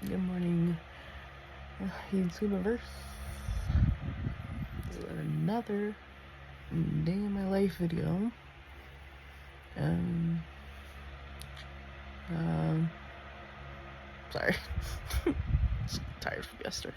Good morning, YouTubeverse. This is another day in my life video. Sorry. Just tired from yesterday.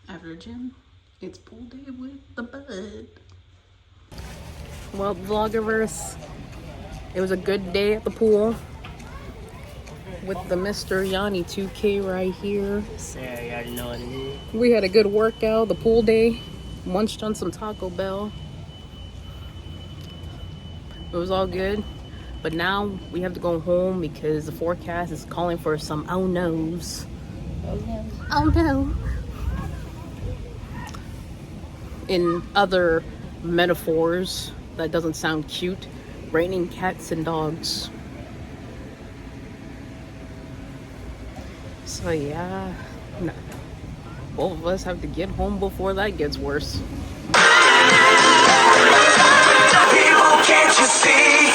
After gym, it's pool day with the bud. Well, Vloggerverse, it was a good day at the pool with the Mr. Yanni 2K right here. Yeah, you already know what it is. We had a good workout, the pool day, munched on some Taco Bell. It was all good, but now we have to go home because the forecast is calling for some oh no's. Oh no. In other metaphors that doesn't sound cute, raining cats and dogs. So yeah, both of us have to get home before that gets worse. People, can't you see?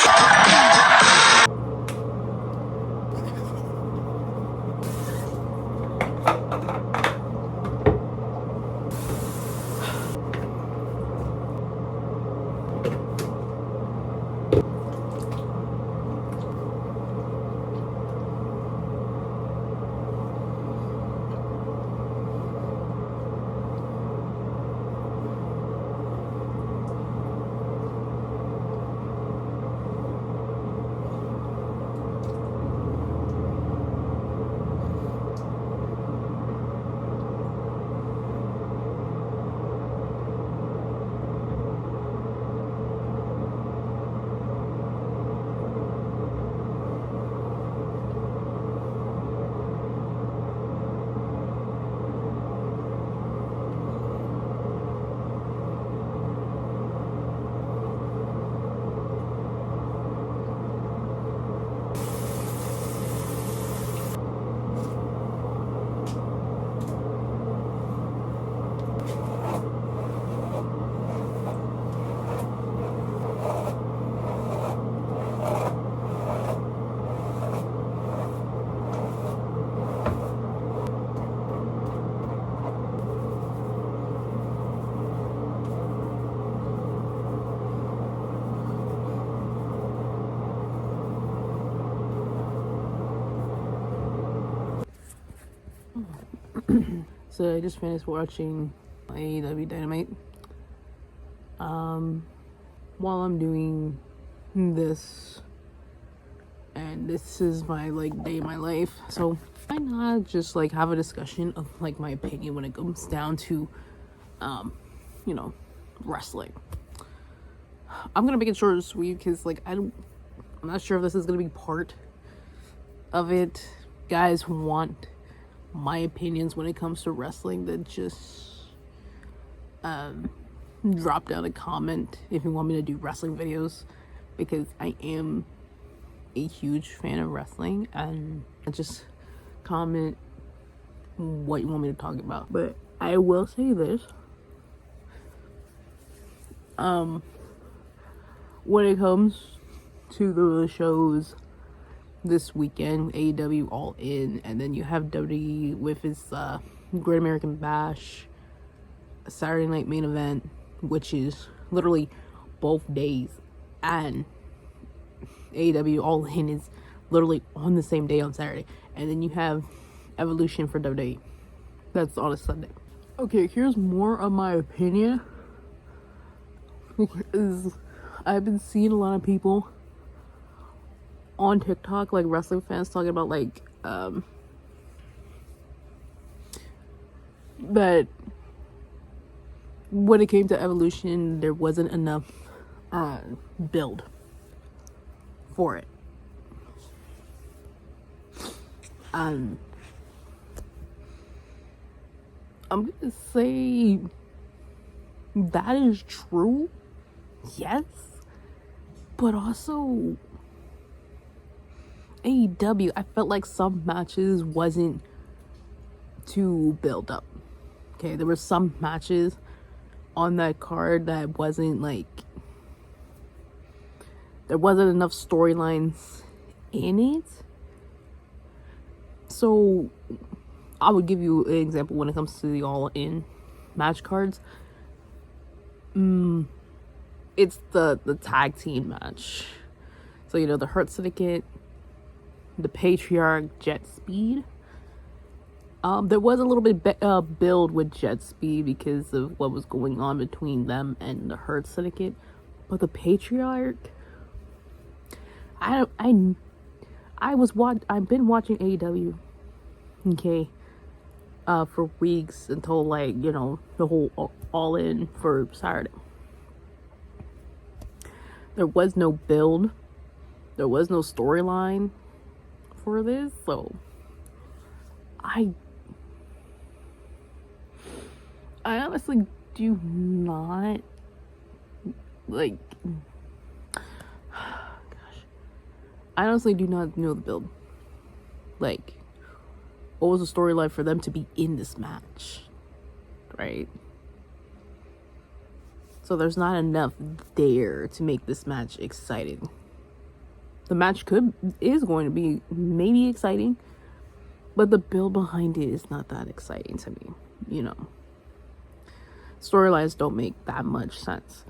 So I just finished watching AEW Dynamite. While I'm doing this, and this is my day in my life, so why not just have a discussion of my opinion when it comes down to wrestling. I'm gonna make it short and sweet because I'm not sure if this is gonna be part of it. Guys who want my opinions when it comes to wrestling, that just drop down a comment if you want me to do wrestling videos, because I am a huge fan of wrestling, and just comment what you want me to talk about. But I will say this, when it comes to the shows this weekend, AEW All In, and then you have WWE with his Great American Bash, a Saturday night main event, which is literally both days, and AEW All In is literally on the same day on Saturday, and then you have Evolution for WWE. That's on a Sunday. Okay, here's more of my opinion, because I've been seeing a lot of people on TikTok, like wrestling fans, talking about like that when it came to Evolution, there wasn't enough build for it. I'm gonna say that is true, yes, but also AEW, I felt like some matches wasn't too build up. Okay, there were some matches on that card that wasn't like, there wasn't enough storylines in it. So I would give you an example when it comes to the All In match cards. It's the tag team match. So, you know, the Hurt Syndicate, the Patriarch, Jet Speed. There was a little bit build with Jet Speed because of what was going on between them and the Hurt Syndicate. But the Patriarch, I've been watching AEW, okay, for weeks until, like, you know, the whole All In for Saturday. There was no build. There was no storyline for this, so I honestly do not like, I honestly do not know the build. Like, what was the storyline for them to be in this match, right? So there's not enough there to make this match exciting. The match is going to be maybe exciting, but the build behind it is not that exciting to me, you know. Storylines don't make that much sense.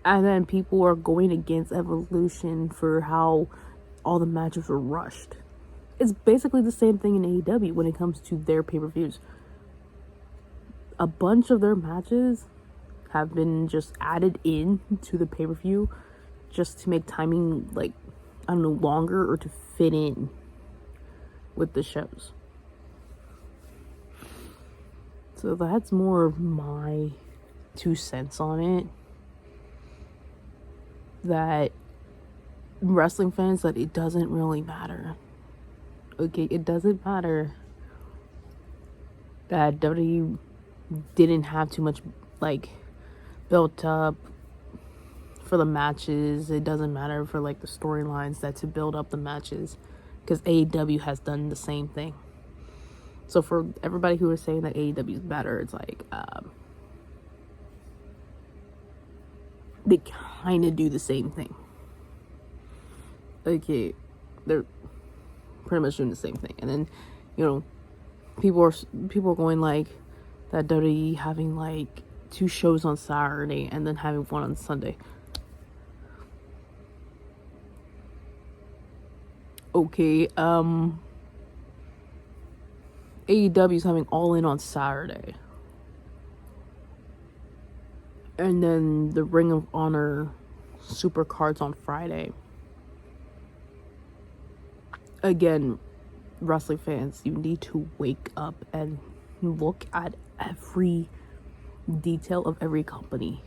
And then people are going against Evolution for how all the matches were rushed. It's basically the same thing in AEW when it comes to their pay-per-views. A bunch of their matches have been just added in to the pay-per-view just to make timing, like, I don't know, longer, or to fit in with the shows. So that's more of my 2 cents on it. That wrestling fans, that it doesn't really matter. Okay, it doesn't matter that WWE didn't have too much, like, built up for the matches. It doesn't matter for, like, the storylines that to build up the matches, because AEW has done the same thing. So for everybody who is saying that AEW is better, it's like, they kind of do the same thing. Okay, they're pretty much doing the same thing. And then, you know, people are going like that WWE having like 2 shows on Saturday and then having 1 on Sunday. Okay, AEW is having All In on Saturday, and then the Ring of Honor Super Cards on Friday. Again, wrestling fans, you need to wake up and look at every detail of every company.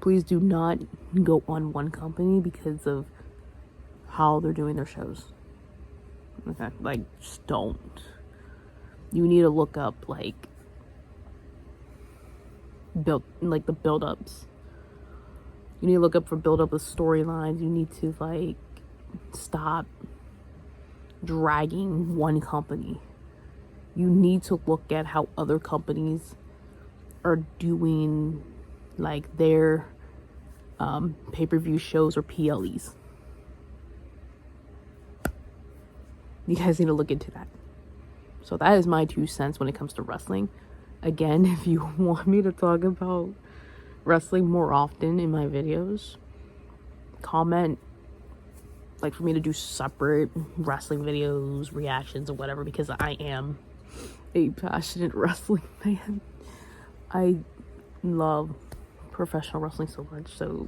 Please do not go on one company because of how they're doing their shows. Okay, like, just don't. You need to look up, like, the build-ups You need to look up for build up of storylines. You need to like stop dragging one company. You need to look at how other companies are doing like their pay-per-view shows or PLEs. You guys need to look into that. So that is my 2 cents when it comes to wrestling. Again, if you want me to talk about wrestling more often in my videos, comment, like for me to do separate wrestling videos, reactions or whatever, because I am a passionate wrestling fan. I love professional wrestling so much, so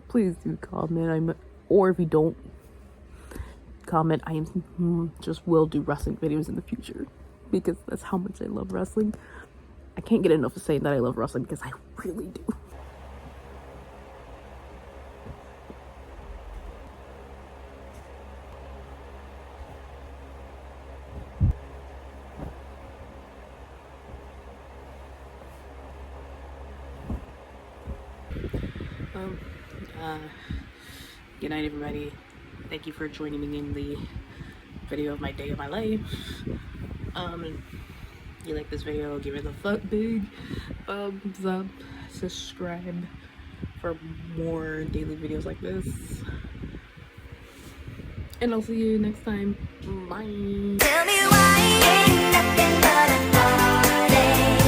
please do comment. Or if you don't comment, I just will do wrestling videos in the future, because that's how much I love wrestling. I can't get enough of saying that I love wrestling, because I really do. Good night, everybody. Thank you for joining me in the video of my day of my life. If you like this video, give it a big thumbs up, subscribe for more daily videos like this, and I'll see you next time. Bye. Tell me why ain't nothing but a party.